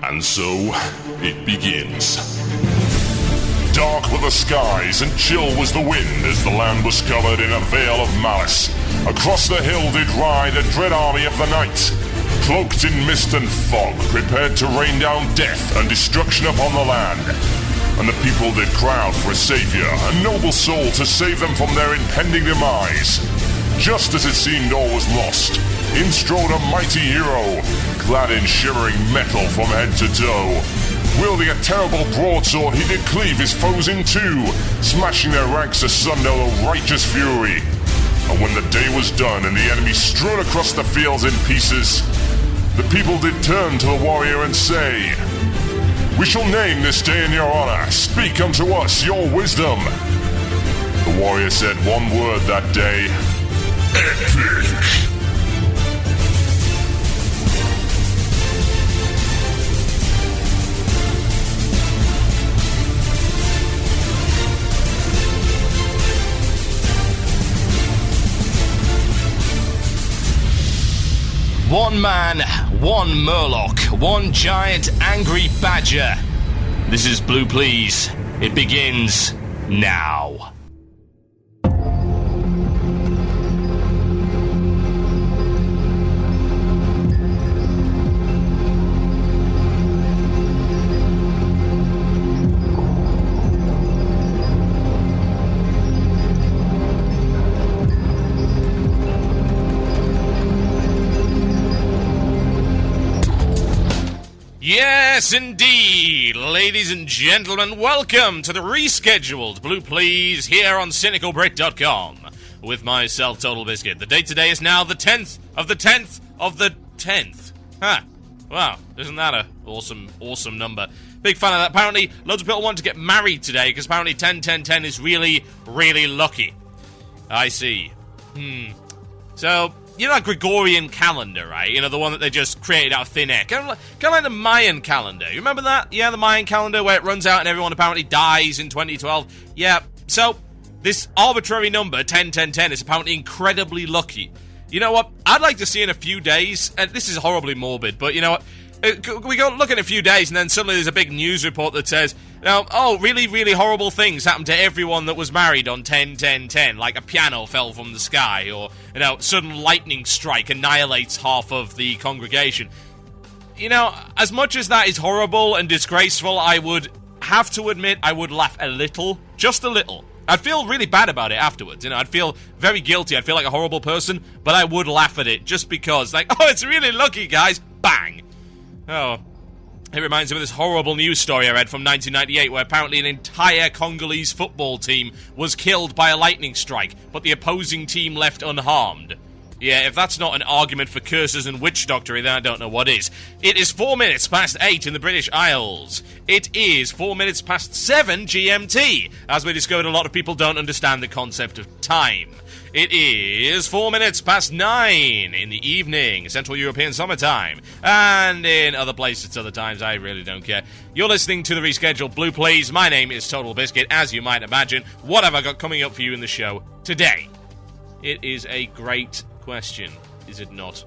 And so, it begins. Dark were the skies and chill was the wind as the land was covered in a veil of malice. Across the hill did ride a dread army of the night, cloaked in mist and fog, prepared to rain down death and destruction upon the land. And the people did crowd for a savior, a noble soul to save them from their impending demise. Just as it seemed all was lost, in strode a mighty hero, clad in shimmering metal from head to toe. Wielding a terrible broadsword, he did cleave his foes in two, smashing their ranks asunder with righteous fury. And when the day was done and the enemy strewed across the fields in pieces, the people did turn to the warrior and say, "We shall name this day in your honor. Speak unto us your wisdom." The warrior said one word that day: epic. One man, one murloc, one giant angry badger. This is Blue Please. It begins now. Yes, indeed, ladies and gentlemen, welcome to the rescheduled Blue Please here on CynicalBrit.com with myself, Total Biscuit. The date today is now the 10th of the 10th of the 10th. Huh. Wow, isn't that a awesome number? Big fan of that. Apparently, loads of people want to get married today because apparently 10-10-10 is really, really lucky. I see. So, you know that Gregorian calendar, right? You know, the one that they just created out of thin air. Kind of like the Mayan calendar. You remember that? Yeah, the Mayan calendar where it runs out and everyone apparently dies in 2012. Yeah, so this arbitrary number, 10-10-10, is apparently incredibly lucky. You know what? I'd like to see in a few days, and this is horribly morbid, but you know what? We go look in a few days and then suddenly there's a big news report that says, really, really horrible things happened to everyone that was married on 10-10-10, like a piano fell from the sky, or, sudden lightning strike annihilates half of the congregation. You know, as much as that is horrible and disgraceful, I would have to admit I would laugh a little, just a little. I'd feel really bad about it afterwards, I'd feel very guilty, I'd feel like a horrible person, but I would laugh at it just because, it's really lucky, guys, bang! Oh, it reminds me of this horrible news story I read from 1998 where apparently an entire Congolese football team was killed by a lightning strike, but the opposing team left unharmed. Yeah, if that's not an argument for curses and witch doctory, then I don't know what is. It is 4 minutes past 8 in the British Isles. It is 4 minutes past 7 GMT. As we discovered, a lot of people don't understand the concept of time. It is 4 minutes past 9 in the evening, Central European summertime. And in other places, other times, I really don't care. You're listening to the rescheduled Blue Please. My name is Total Biscuit, as you might imagine. What have I got coming up for you in the show today? It is a great question, is it not?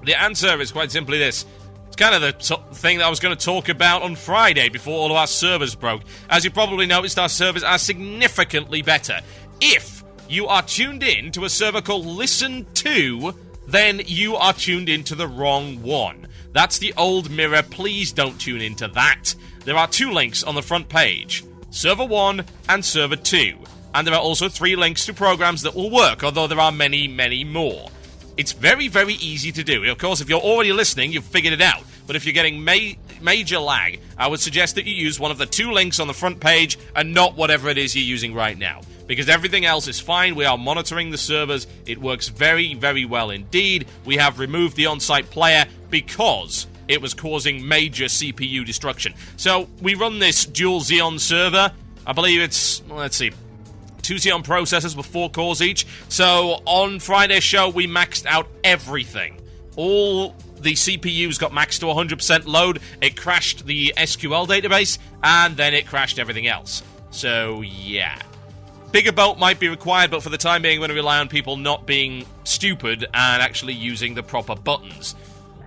The answer is quite simply this. It's kind of the thing that I was going to talk about on Friday before all of our servers broke. As you probably noticed, our servers are significantly better. If you are tuned in to a server called Listen To, then you are tuned into the wrong one. That's the old mirror. Please don't tune into that. There are 2 links on the front page, Server 1 and Server 2. And there are also 3 links to programs that will work, although there are many, many more. It's very, very easy to do. Of course, if you're already listening, you've figured it out. But if you're getting major lag, I would suggest that you use one of the 2 links on the front page and not whatever it is you're using right now. Because everything else is fine. We are monitoring the servers. It works very, very well indeed. We have removed the on-site player because it was causing major CPU destruction. So we run this dual Xeon server. I believe it's, 2 Xeon processors with 4 cores each. So on Friday's show, we maxed out everything. All the CPUs got maxed to 100% load. It crashed the SQL database, and then it crashed everything else. So, yeah. Bigger boat might be required, but for the time being, I'm going to rely on people not being stupid and actually using the proper buttons.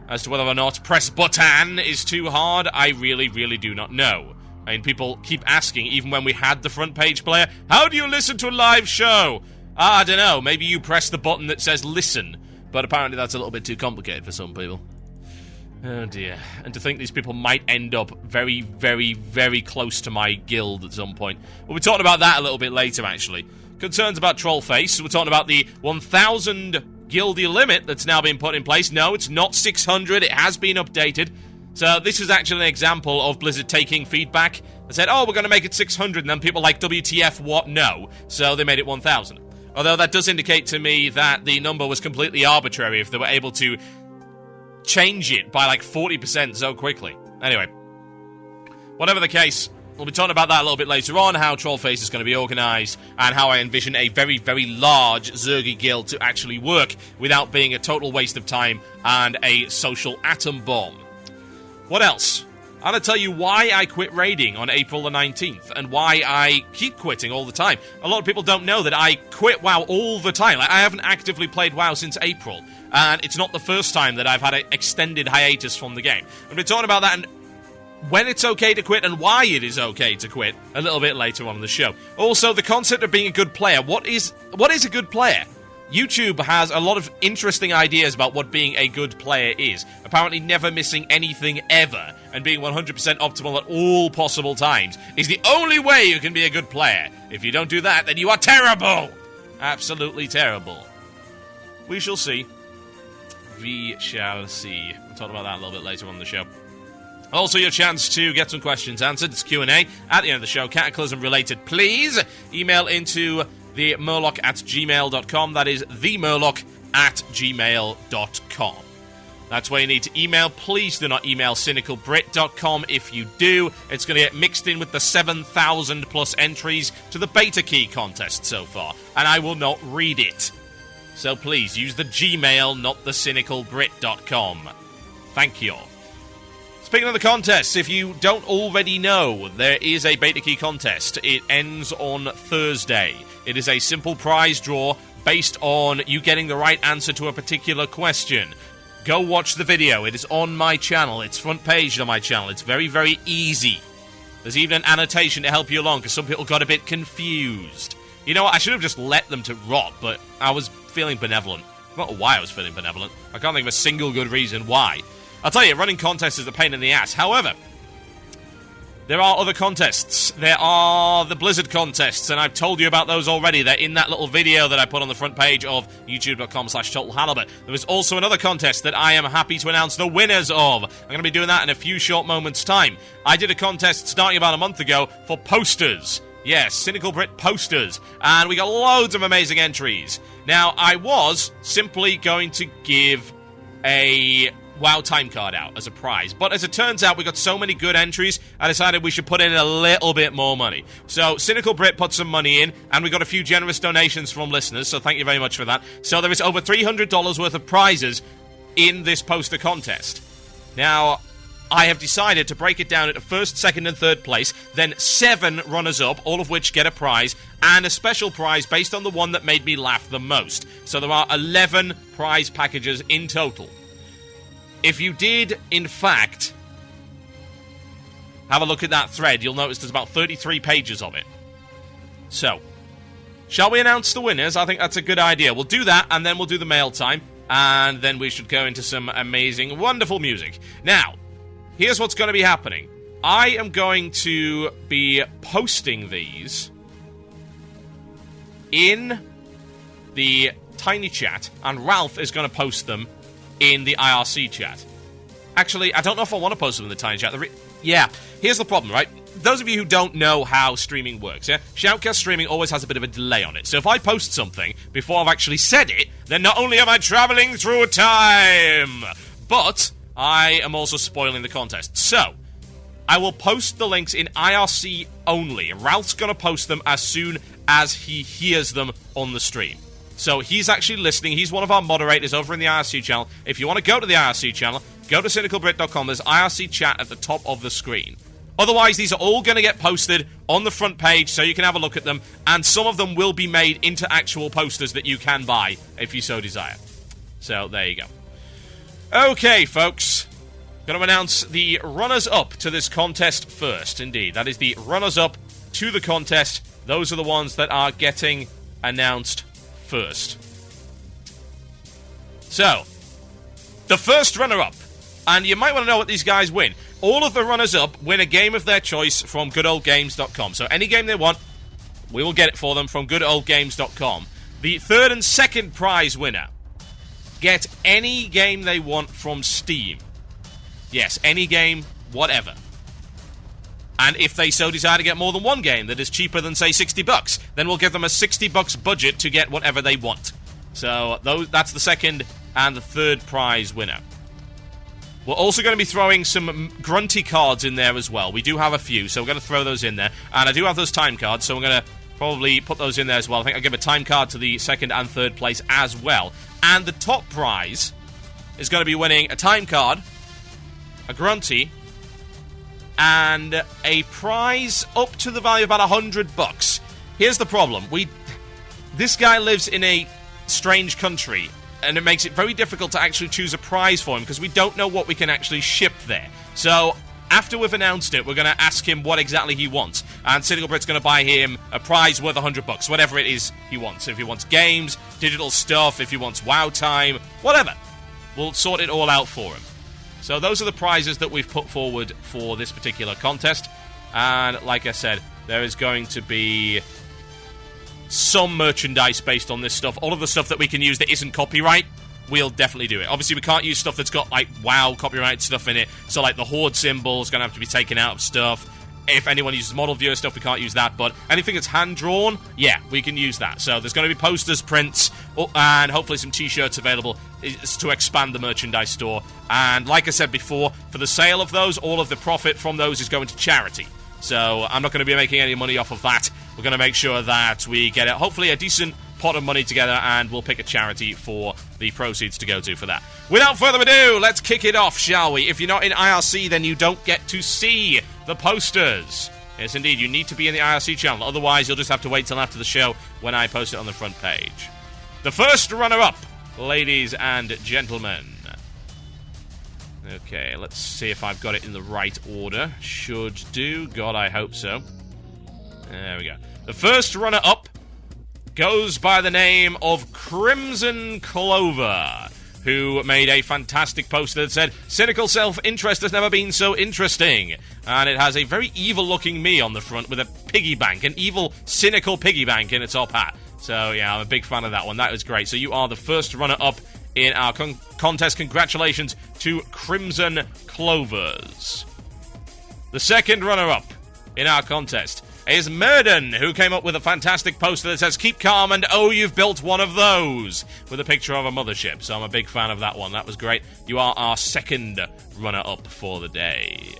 As to whether or not press button is too hard, I really, really do not know. I mean, people keep asking, even when we had the front page player, how do you listen to a live show? I don't know, maybe you press the button that says listen, but apparently that's a little bit too complicated for some people. Oh dear. And to think these people might end up very, very, very close to my guild at some point. We'll be talking about that a little bit later, actually. Concerns about Trollface. We're talking about the 1,000 guildie limit that's now been put in place. No, it's not 600. It has been updated. So this is actually an example of Blizzard taking feedback. They said, oh, we're going to make it 600, and then people like, WTF, what? No. So they made it 1,000. Although that does indicate to me that the number was completely arbitrary if they were able to change it by like 40% so quickly. Anyway, whatever the case, we'll be talking about that a little bit later on, how Trollface is going to be organised, and how I envision a very, very large Zergy guild to actually work without being a total waste of time and a social atom bomb. What else? I'm going to tell you why I quit raiding on April the 19th, and why I keep quitting all the time. A lot of people don't know that I quit WoW all the time. Like, I haven't actively played WoW since April, and it's not the first time that I've had an extended hiatus from the game. I'm going to be talking about that and when it's okay to quit and why it is okay to quit a little bit later on in the show. Also, the concept of being a good player. What is a good player? YouTube has a lot of interesting ideas about what being a good player is. Apparently never missing anything ever and being 100% optimal at all possible times is the only way you can be a good player. If you don't do that, then you are terrible! Absolutely terrible. We shall see. We shall see. We'll talk about that a little bit later on in the show. Also, your chance to get some questions answered. It's Q&A at the end of the show. Cataclysm related, please. Email into the Murloc@gmail.com. That is themurloc@gmail.com. That's where you need to email. Please do not email cynicalbrit.com. If you do, it's going to get mixed in with the 7,000 plus entries to the beta key contest so far, and I will not read it. So please, use the Gmail, not the cynicalbrit.com. Thank you. Speaking of the contests, if you don't already know, there is a beta key contest. It ends on Thursday. It is a simple prize draw based on you getting the right answer to a particular question. Go watch the video. It is on my channel. It's front page on my channel. It's very, very easy. There's even an annotation to help you along, because some people got a bit confused. You know what? I should have just let them to rot, but I was feeling benevolent. I don't know why I was feeling benevolent. I can't think of a single good reason why. I'll tell you, running contests is a pain in the ass. However, there are other contests. There are the Blizzard contests, and I've told you about those already. They're in that little video that I put on the front page of youtube.com/TotalHalibut. There is also another contest that I am happy to announce the winners of. I'm going to be doing that in a few short moments' time. I did a contest starting about a month ago for posters. Yes, Cynical Brit posters. And we got loads of amazing entries. Now, I was simply going to give a WoW time card out as a prize, but as it turns out, we got so many good entries, I decided we should put in a little bit more money. So Cynical Brit put some money in, and we got a few generous donations from listeners, so thank you very much for that. So there is over $300 worth of prizes in this poster contest. Now, I have decided to break it down into first, second, and third place, then 7 runners-up, all of which get a prize, and a special prize based on the one that made me laugh the most. So there are 11 prize packages in total. If you did, in fact, have a look at that thread, you'll notice there's about 33 pages of it. So, shall we announce the winners? I think that's a good idea. We'll do that, and then we'll do the mail time, and then we should go into some amazing, wonderful music. Now, here's what's going to be happening. I am going to be posting these in the Tiny Chat, and Ralph is going to post them in the IRC chat. Actually, I don't know if I want to post them in the Tiny Chat. Yeah, here's the problem, right? Those of you who don't know how streaming works, yeah? Shoutcast streaming always has a bit of a delay on it. So if I post something before I've actually said it, then not only am I traveling through time, but I am also spoiling the contest. So, I will post the links in IRC only. Ralph's going to post them as soon as he hears them on the stream. So he's actually listening. He's one of our moderators over in the IRC channel. If you want to go to the IRC channel, go to cynicalbrit.com. There's IRC chat at the top of the screen. Otherwise, these are all going to get posted on the front page so you can have a look at them. And some of them will be made into actual posters that you can buy if you so desire. So there you go. Okay, folks. Going to announce the runners-up to this contest first. Indeed, that is the runners-up to the contest. Those are the ones that are getting announced first. So, the first runner-up, and you might want to know what these guys win. All of the runners-up win a game of their choice from goodoldgames.com. So any game they want, we will get it for them from goodoldgames.com. The third and second prize winner get any game they want from Steam. Yes, any game, whatever. And if they so desire to get more than one game that is cheaper than, say, $60, then we'll give them a $60 budget to get whatever they want. So that's the second and the third prize winner. We're also going to be throwing some grunty cards in there as well. We do have a few, so we're going to throw those in there. And I do have those time cards, so we're going to probably put those in there as well. I think I'll give a time card to the second and third place as well. And the top prize is going to be winning a time card, a grunty, and a prize up to the value of about $100. Here's the problem. This guy lives in a strange country, and it makes it very difficult to actually choose a prize for him because we don't know what we can actually ship there. So, after we've announced it, we're going to ask him what exactly he wants. And Cynical Brit's going to buy him a prize worth $100, whatever it is he wants. If he wants games, digital stuff, if he wants WoW time, whatever. We'll sort it all out for him. So those are the prizes that we've put forward for this particular contest. And like I said, there is going to be some merchandise based on this stuff. All of the stuff that we can use that isn't copyright, we'll definitely do it. Obviously, we can't use stuff that's got, like, WoW copyright stuff in it. So, like, the Horde symbol is going to have to be taken out of stuff. If anyone uses model viewer stuff, we can't use that. But anything that's hand-drawn, yeah, we can use that. So there's going to be posters, prints, and hopefully some T-shirts available to expand the merchandise store. And like I said before, for the sale of those, all of the profit from those is going to charity. So I'm not going to be making any money off of that. We're going to make sure that we get, hopefully, a decent pot of money together, and we'll pick a charity for the proceeds to go to for that. Without further ado, let's kick it off, shall we? If you're not in IRC, then you don't get to see the posters. Yes, indeed, you need to be in the IRC channel. Otherwise, you'll just have to wait till after the show when I post it on the front page. The first runner-up, ladies and gentlemen. Okay, let's see if I've got it in the right order. Should do. God, I hope so. There we go. The first runner-up goes by the name of Crimson Clover, who made a fantastic poster that said, "Cynical self-interest has never been so interesting." And it has a very evil-looking me on the front with a piggy bank, an evil, cynical piggy bank in its top hat. So, yeah, I'm a big fan of that one. That was great. So you are the first runner-up in our contest. Congratulations to Crimson Clovers. The second runner-up in our contest is Murden, who came up with a fantastic poster that says, "Keep calm and oh, you've built one of those," with a picture of a mothership. So I'm a big fan of that one. That was great. You are our second runner-up for the day.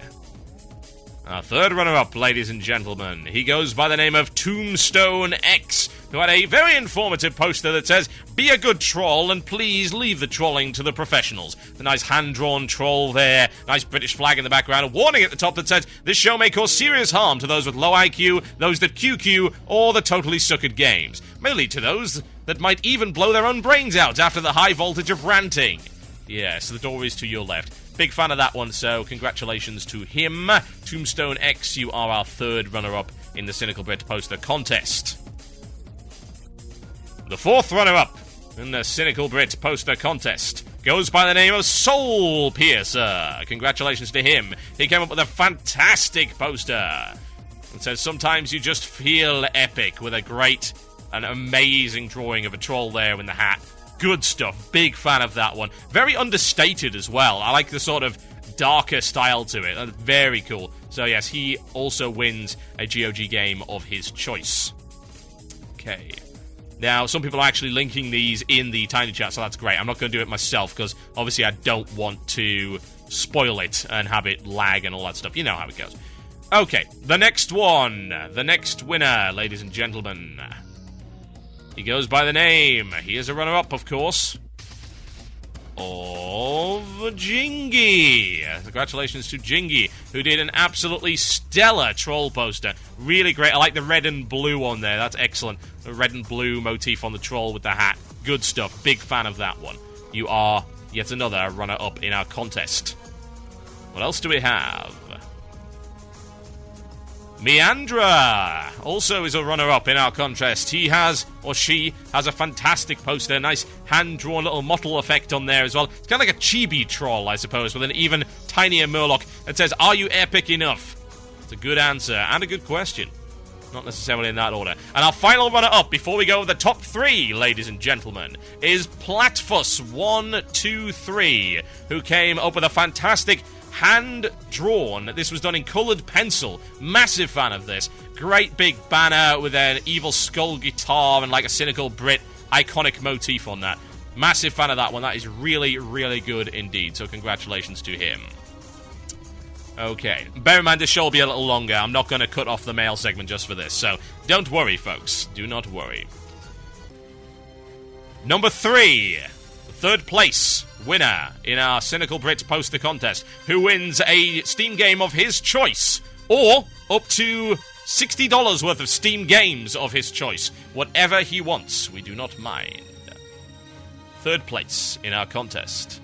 Our third runner-up, ladies and gentlemen, he goes by the name of Tombstone X, who had a very informative poster that says, "Be a good troll and please leave the trolling to the professionals." The nice hand-drawn troll there, nice British flag in the background, a warning at the top that says, "This show may cause serious harm to those with low IQ, those that QQ, or the totally suck at games. May lead to those that might even blow their own brains out after the high voltage of ranting." Yes, the door is to your left. Big fan of that one, so congratulations to him. Tombstone X, you are our third runner-up in the Cynical Brit poster contest. The fourth runner-up in the Cynical Brit poster contest goes by the name of Soul Piercer. Congratulations to him. He came up with a fantastic poster. It says, "Sometimes you just feel epic," with a great and amazing drawing of a troll there in the hat. Good stuff. Big fan of that one. Very understated as well. I like the sort of darker style to it. Very cool. So yes, he also wins a GOG game of his choice. Okay. Now, some people are actually linking these in the Tiny Chat, so that's great. I'm not going to do it myself, because obviously I don't want to spoil it and have it lag and all that stuff. You know how it goes. Okay, the next one. The next winner, ladies and gentlemen. He goes by the name, he is a runner-up, of course, of Jingy. Congratulations to Jingy, who did an absolutely stellar troll poster. Really great. I like the red and blue on there. That's excellent. The red and blue motif on the troll with the hat. Good stuff. Big fan of that one. You are yet another runner-up in our contest. What else do we have? Meandra also is a runner-up in our contest. He has, or she, has a fantastic poster. A nice hand-drawn little mottle effect on there as well. It's kind of like a chibi troll, I suppose, with an even tinier murloc that says, "Are you epic enough?" It's a good answer and a good question. Not necessarily in that order. And our final runner-up, before we go with the top 3, ladies and gentlemen, is Platfus123, who came up with a fantastic hand-drawn. This was done in coloured pencil. Massive fan of this. Great big banner with an evil skull guitar and like a cynical Brit iconic motif on that. Massive fan of that one. That is really, really good indeed. So congratulations to him. Okay. Bear in mind this show will be a little longer. I'm not going to cut off the mail segment just for this. So don't worry, folks. Do not worry. Number 3. Third place winner in our Cynical Brits poster contest, who wins a Steam game of his choice, or up to $60 worth of Steam games of his choice. Whatever he wants, we do not mind. Third place in our contest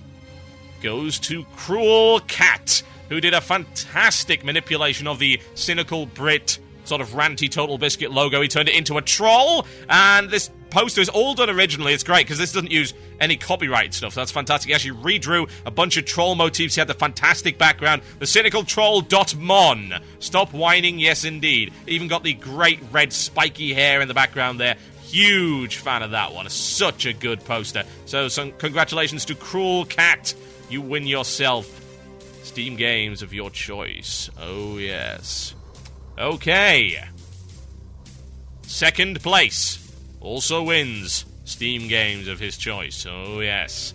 goes to Cruel Cat, who did a fantastic manipulation of the Cynical Brit sort of ranty Total Biscuit logo. He turned it into a troll, and this poster is all done originally. It's great because this doesn't use any copyright stuff. That's fantastic. He actually redrew a bunch of troll motifs. He had the fantastic background, the cynical troll.mon. Stop whining, yes indeed. Even got the great red spiky hair in the background there. Huge fan of that one. Such a good poster. So some congratulations to Cruel Cat. You win yourself Steam games of your choice. Oh yes. Okay. Second place also wins Steam games of his choice. Oh, yes.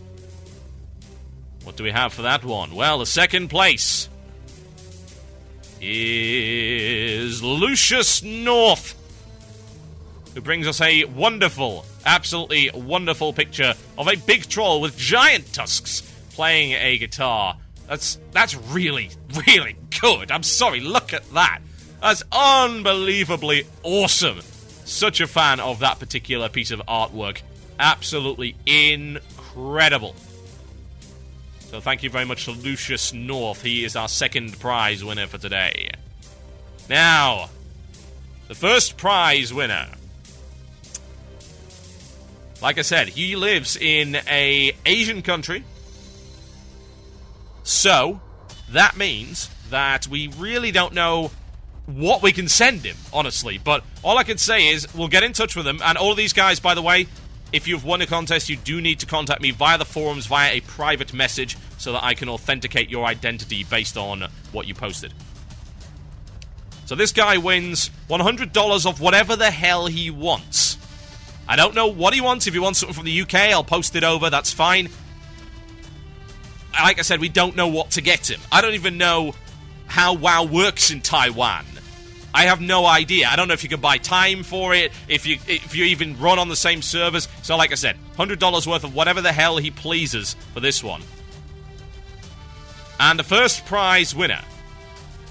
What do we have for that one? Well, the second place is Lucius North, who brings us a wonderful, absolutely wonderful picture of a big troll with giant tusks playing a guitar. That's really, really good. I'm sorry, look at that. That's unbelievably awesome. Such a fan of that particular piece of artwork. Absolutely incredible. So thank you very much to Lucius North. He is our second prize winner for today. Now, the first prize winner. Like I said, he lives in an Asian country. So, that means that we really don't know what we can send him, honestly. But all I can say is we'll get in touch with him. And all of these guys, by the way, if you've won a contest, you do need to contact me via the forums, via a private message, so that I can authenticate your identity based on what you posted. So this guy wins $100 of whatever the hell he wants. I don't know what he wants. If he wants something from the UK, I'll post it over. That's fine. Like I said, we don't know what to get him. I don't even know how WoW works in Taiwan. I have no idea. I don't know if you can buy time for it, if you even run on the same servers. So like I said, $100 worth of whatever the hell he pleases for this one. And the first prize winner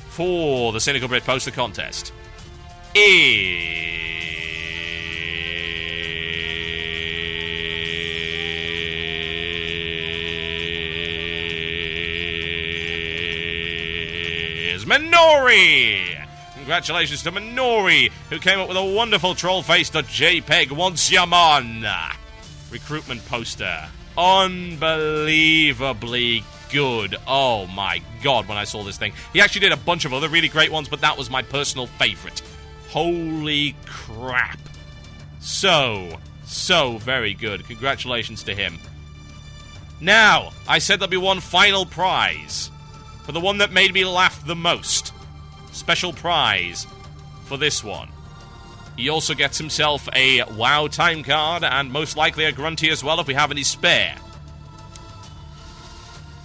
for the Cynical Brit Poster Contest is Minori! Congratulations to Minori, who came up with a wonderful trollface.jpg once yaman recruitment poster. Unbelievably good. Oh my god, when I saw this thing. He actually did a bunch of other really great ones, but that was my personal favorite. Holy crap. So very good. Congratulations to him. Now, I said there'll be one final prize for the one that made me laugh the most. Special prize for this one. He also gets himself a WoW time card, and most likely a grunty as well if we have any spare.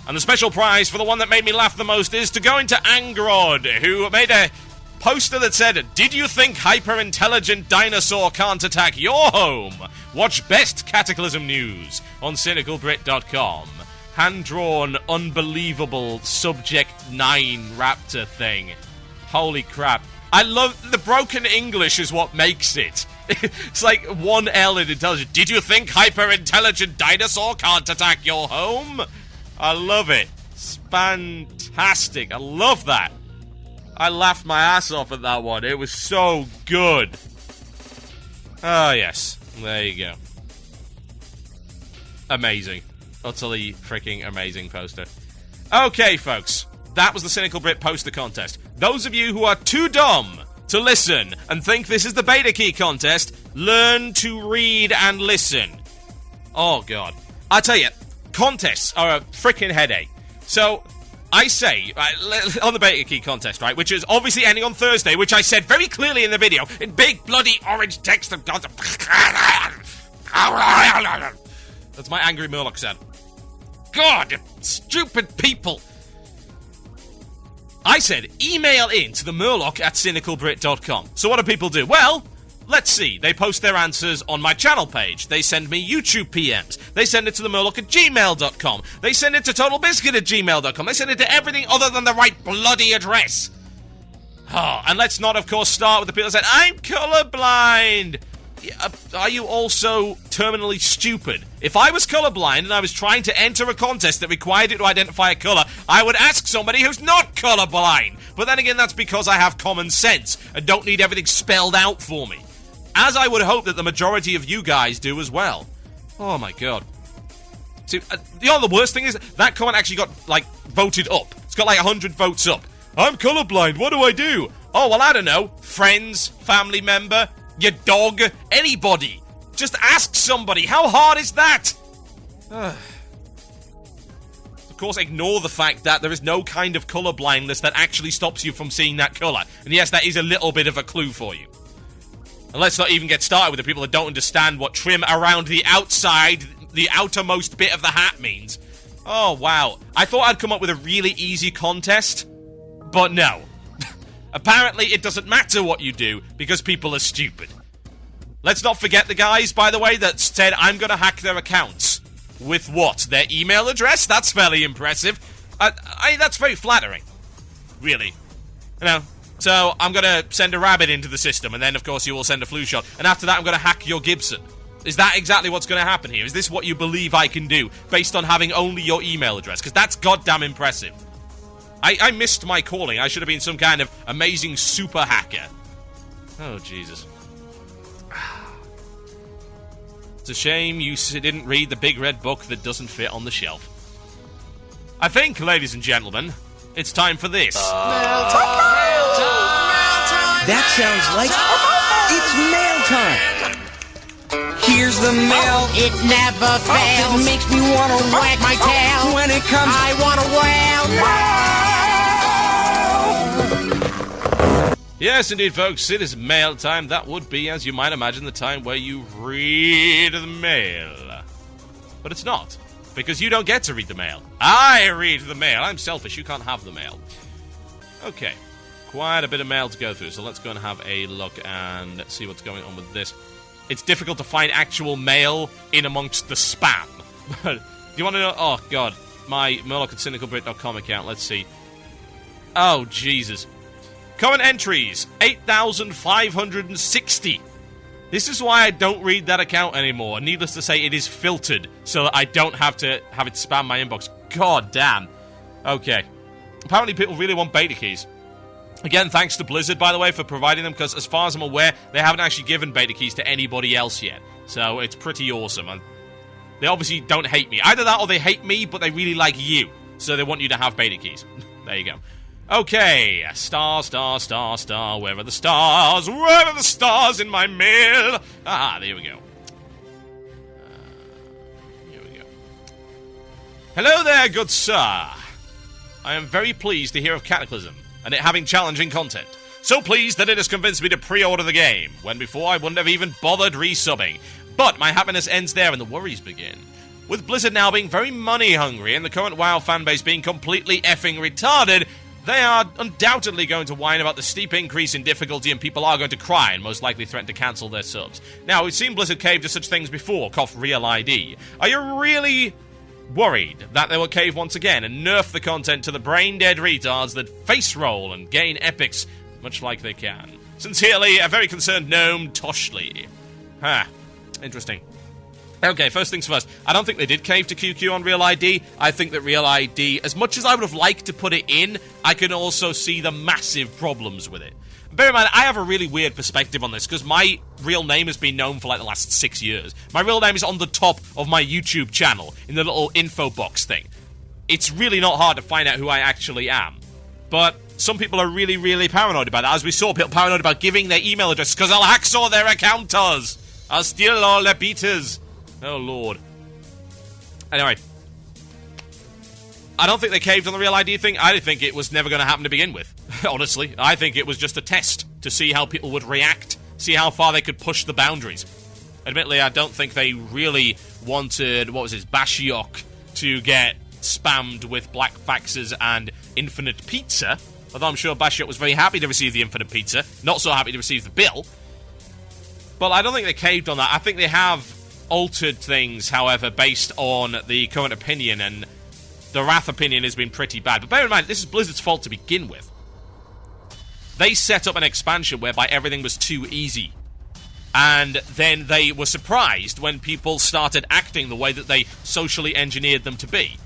And the special prize for the one that made me laugh the most is to go into Angrod, who made a poster that said, "Did you think hyper-intelligent dinosaur can't attack your home? Watch best Cataclysm news on cynicalbrit.com." Hand-drawn, unbelievable Subject 9 raptor thing. Holy crap. I love the broken English is what makes it. It's like one L in intelligence. Did you think hyper-intelligent dinosaur can't attack your home? I love it. It's fantastic. I love that. I laughed my ass off at that one. It was so good. Oh, yes. There you go. Amazing. Utterly freaking amazing poster. Okay, folks. That was the Cynical Brit poster contest. Those of you who are too dumb to listen and think this is the Beta Key contest, learn to read and listen. Oh, God. I tell you, contests are a freaking headache. So, I say, on the Beta Key contest, right, which is obviously ending on Thursday, which I said very clearly in the video, in big bloody orange text of God. That's my angry Murloc sound. God, stupid people. I said, email in to the Murloc at cynicalbrit.com. So what do people do? Well, let's see. They post their answers on my channel page. They send me YouTube PMs. They send it to the Murloc at gmail.com. They send it to TotalBiscuit at gmail.com. They send it to everything other than the right bloody address. Oh, and let's not, of course, start with the people that said, I'm colorblind. Are you also terminally stupid? If I was colorblind and I was trying to enter a contest that required it to identify a color, I would ask somebody who's not colorblind. But then again, that's because I have common sense and don't need everything spelled out for me. As I would hope that the majority of you guys do as well. Oh my god. See, the worst thing is, that comment actually got, voted up. It's got 100 votes up. I'm colorblind, what do I do? Oh, well, I don't know. Friends, family member, your dog, anybody. Just ask somebody. How hard is that? Of course, ignore the fact that there is no kind of colour blindness that actually stops you from seeing that colour. And yes, that is a little bit of a clue for you. And let's not even get started with the people that don't understand what trim around the outside, the outermost bit of the hat means. Oh, wow. I thought I'd come up with a really easy contest, but no. Apparently, it doesn't matter what you do, because people are stupid. Let's not forget the guys, by the way, that said, I'm going to hack their accounts. With what? Their email address? That's fairly impressive. That's very flattering. Really. So, I'm going to send a rabbit into the system, and then, of course, you will send a flu shot. And after that, I'm going to hack your Gibson. Is that exactly what's going to happen here? Is this what you believe I can do, based on having only your email address? Because that's goddamn impressive. I missed my calling. I should have been some kind of amazing super hacker. Oh, Jesus. It's a shame you didn't read the big red book that doesn't fit on the shelf. I think, ladies and gentlemen, it's time for this. Mail time. That sounds like it's mail time. Here's the mail. It never fails. It makes me want to wag my tail. When it comes, I want to wail. Yes, indeed, folks, it is mail time. That would be, as you might imagine, the time where you read the mail. But it's not, because you don't get to read the mail. I read the mail. I'm selfish. You can't have the mail. Okay, quite a bit of mail to go through, so let's go and have a look and see what's going on with this. It's difficult to find actual mail in amongst the spam. But do you want to know? Oh, God. My Murloc at cynicalbrit.com account. Let's see. Oh, Jesus. Common entries, 8,560. This is why I don't read that account anymore. Needless to say, it is filtered so that I don't have to have it spam my inbox. God damn. Okay. Apparently people really want beta keys. Again, thanks to Blizzard, by the way, for providing them, because as far as I'm aware, they haven't actually given beta keys to anybody else yet. So it's pretty awesome. And they obviously don't hate me. Either that or they hate me, but they really like you. So they want you to have beta keys. There you go. Okay, star, star, star, star, where are the stars? Where are the stars in my mail? Ah, there we go. Here we go. Hello there, good sir. I am very pleased to hear of Cataclysm, and it having challenging content. So pleased that it has convinced me to pre-order the game, when before I wouldn't have even bothered resubbing. But my happiness ends there and the worries begin. With Blizzard now being very money-hungry and the current WoW fanbase being completely effing retarded, they are undoubtedly going to whine about the steep increase in difficulty, and people are going to cry and most likely threaten to cancel their subs. Now, we've seen Blizzard cave to such things before, cough real ID. Are you really worried that they will cave once again and nerf the content to the brain-dead retards that face roll and gain epics much like they can? Sincerely, a very concerned gnome, Toshley. Interesting. Okay, first things first. I don't think they did cave to QQ on Real ID. I think that Real ID, as much as I would have liked to put it in, I can also see the massive problems with it. Bear in mind, I have a really weird perspective on this, because my real name has been known for like the last 6 years. My real name is on the top of my YouTube channel, in the little info box thing. It's really not hard to find out who I actually am. But some people are really, really paranoid about that. As we saw, people paranoid about giving their email address, because I'll hacksaw their accounters. I'll steal all their beaters. Oh, Lord. Anyway. I don't think they caved on the Real ID thing. I think it was never going to happen to begin with. Honestly. I think it was just a test to see how people would react. See how far they could push the boundaries. Admittedly, I don't think they really wanted, Bashiok to get spammed with black faxes and infinite pizza. Although I'm sure Bashiok was very happy to receive the infinite pizza. Not so happy to receive the bill. But I don't think they caved on that. I think they have altered things, however, based on the current opinion, and the Wrath opinion has been pretty bad. But bear in mind, this is Blizzard's fault to begin with. They set up an expansion whereby everything was too easy. And then they were surprised when people started acting the way that they socially engineered them to be.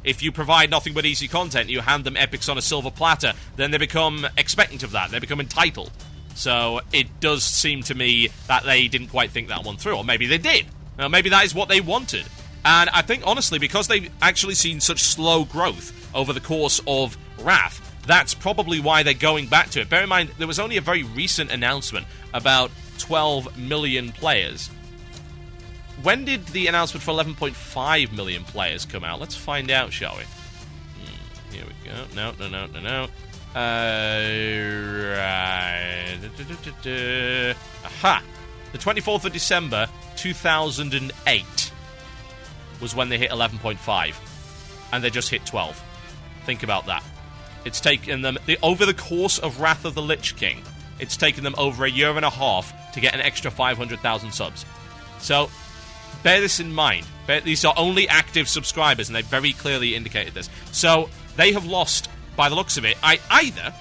If you provide nothing but easy content, you hand them epics on a silver platter, then they become expectant of that. They become entitled. So it does seem to me that they didn't quite think that one through. Or maybe they did. Maybe that is what they wanted. And I think, honestly, because they've actually seen such slow growth over the course of Wrath, that's probably why they're going back to it. Bear in mind, there was only a very recent announcement about 12 million players. When did the announcement for 11.5 million players come out? Let's find out, shall we? Here we go. No. Right. Aha! The 24th of December, 2008 was when they hit 11.5. And they just hit 12. Think about that. It's taken them, over the course of Wrath of the Lich King, it's taken them over a year and a half to get an extra 500,000 subs. So, bear this in mind. These are only active subscribers, and they very clearly indicated this. So, they have lost, by the looks of it, either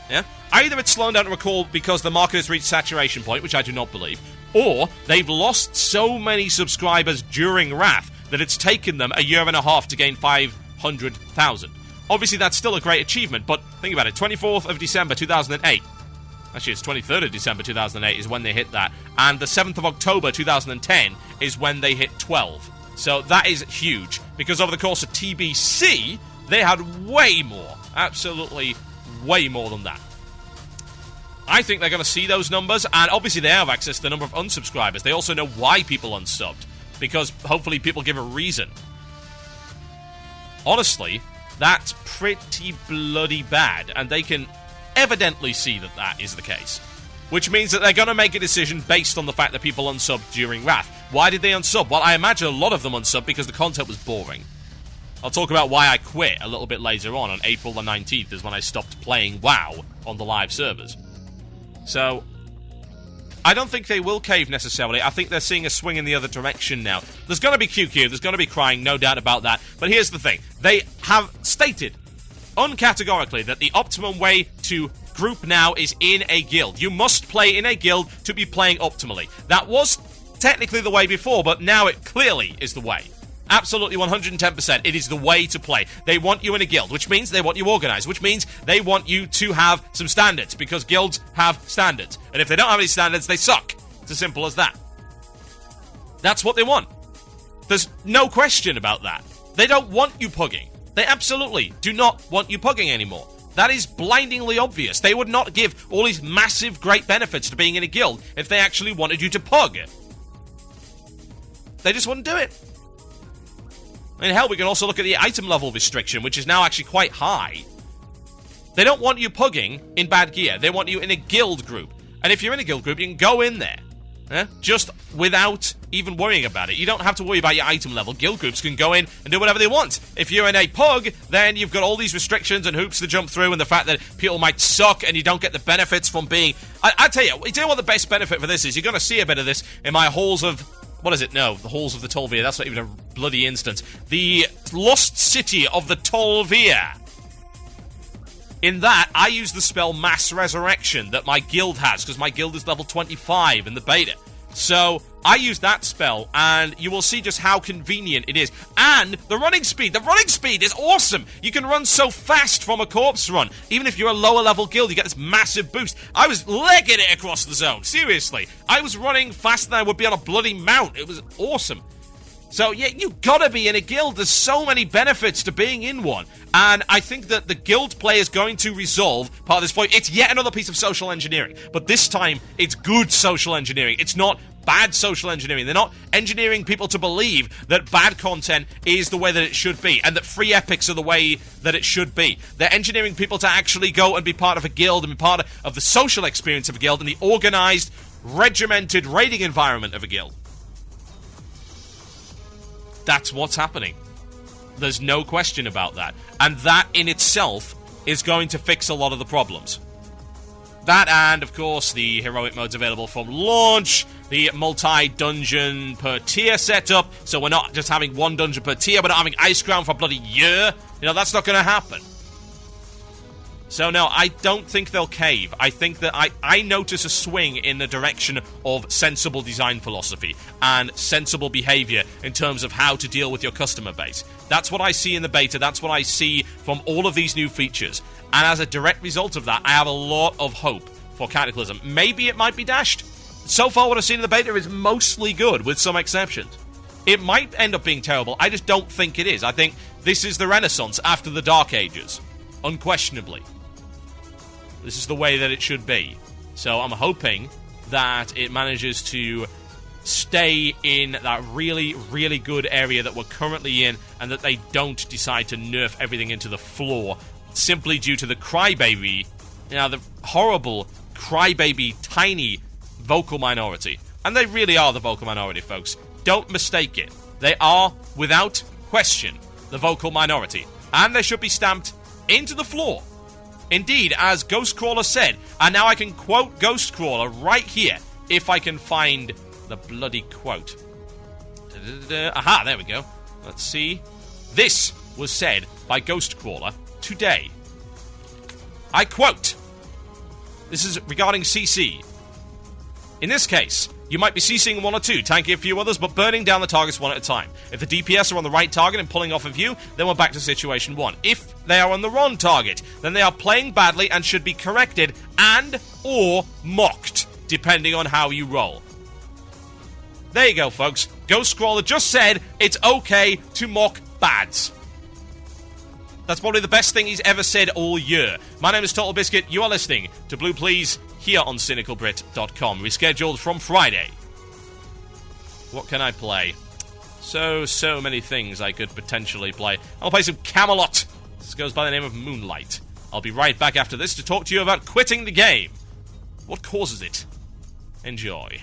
it's slowing down to recall because the market has reached saturation point, which I do not believe, or they've lost so many subscribers during Wrath that it's taken them a year and a half to gain 500,000. Obviously, that's still a great achievement, but think about it. 24th of December, 2008. Actually, it's 23rd of December, 2008 is when they hit that. And the 7th of October, 2010 is when they hit 12. So that is huge, because over the course of TBC, they had way more. Absolutely way more than that. I think they're going to see those numbers, and obviously they have access to the number of unsubscribers. They also know why people unsubbed, because hopefully people give a reason. Honestly, that's pretty bloody bad, and they can evidently see that that is the case. Which means that they're going to make a decision based on the fact that people unsubbed during Wrath. Why did they unsub? Well, I imagine a lot of them unsubbed because the content was boring. I'll talk about why I quit a little bit later on April the 19th is when I stopped playing WoW on the live servers. So, I don't think they will cave necessarily. I think they're seeing a swing in the other direction now. There's going to be QQ, there's going to be crying, no doubt about that. But here's the thing. They have stated uncategorically that the optimum way to group now is in a guild. You must play in a guild to be playing optimally. That was technically the way before, but now it clearly is the way. Absolutely 110%. It is the way to play. They want you in a guild, which means they want you organized, which means they want you to have some standards, because guilds have standards. And if they don't have any standards, they suck. It's as simple as that. That's what they want. There's no question about that. They don't want you pugging. They absolutely do not want you pugging anymore. That is blindingly obvious. They would not give all these massive, great benefits to being in a guild if they actually wanted you to pug. They just wouldn't do it. I mean, hell, we can also look at the item level restriction, which is now actually quite high. They don't want you pugging in bad gear. They want you in a guild group. And if you're in a guild group, you can go in there. Just without even worrying about it. You don't have to worry about your item level. Guild groups can go in and do whatever they want. If you're in a pug, then you've got all these restrictions and hoops to jump through, and the fact that people might suck and you don't get the benefits from being... I tell you what the best benefit for this is? You're going to see a bit of this in my halls of... What is it? No, the Halls of the Tolvir. That's not even a bloody instance. The Lost City of the Tolvir. In that, I use the spell Mass Resurrection that my guild has, because my guild is level 25 in the beta. So, I use that spell, and you will see just how convenient it is. And the running speed is awesome! You can run so fast from a corpse run. Even if you're a lower level guild, you get this massive boost. I was legging it across the zone, seriously. I was running faster than I would be on a bloody mount. It was awesome. So, yeah, you gotta be in a guild. There's so many benefits to being in one. And I think that the guild play is going to resolve part of this point. It's yet another piece of social engineering. But this time, it's good social engineering. It's not bad social engineering. They're not engineering people to believe that bad content is the way that it should be, and that free epics are the way that it should be. They're engineering people to actually go and be part of a guild and be part of the social experience of a guild and the organized, regimented raiding environment of a guild. That's what's happening. There's no question about that. And that in itself is going to fix a lot of the problems. That and, of course, the heroic modes available from launch, the multi-dungeon per tier setup, so we're not just having one dungeon per tier, we're not having Ice Crown for a bloody year. You know, that's not going to happen. So no, I don't think they'll cave. I think that I notice a swing in the direction of sensible design philosophy and sensible behavior in terms of how to deal with your customer base. That's what I see in the beta. That's what I see from all of these new features. And as a direct result of that, I have a lot of hope for Cataclysm. Maybe it might be dashed. So far, what I've seen in the beta is mostly good, with some exceptions. It might end up being terrible. I just don't think it is. I think this is the Renaissance after the Dark Ages. Unquestionably. This is the way that it should be. So I'm hoping that it manages to stay in that really, really good area that we're currently in, and that they don't decide to nerf everything into the floor simply due to the crybaby, the horrible crybaby tiny vocal minority. And they really are the vocal minority, folks. Don't mistake it. They are, without question, the vocal minority. And they should be stamped into the floor. Indeed, as Ghostcrawler said, and now I can quote Ghostcrawler right here, if I can find the bloody quote. Aha, there we go. Let's see. This was said by Ghostcrawler today. I quote. This is regarding CC. In this case, you might be CCing one or two, tanking a few others, but burning down the targets one at a time. If the DPS are on the right target and pulling off of you, then we're back to situation 1. If they are on the wrong target, then they are playing badly and should be corrected and or mocked, depending on how you roll. There you go, folks. Ghostcrawler just said it's okay to mock bads. That's probably the best thing he's ever said all year. My name is Total Biscuit. You are listening to Blue Please here on CynicalBrit.com. Rescheduled from Friday. What can I play? So many things I could potentially play. I'll play some Camelot. This goes by the name of Moonlight. I'll be right back after this to talk to you about quitting the game. What causes it? Enjoy.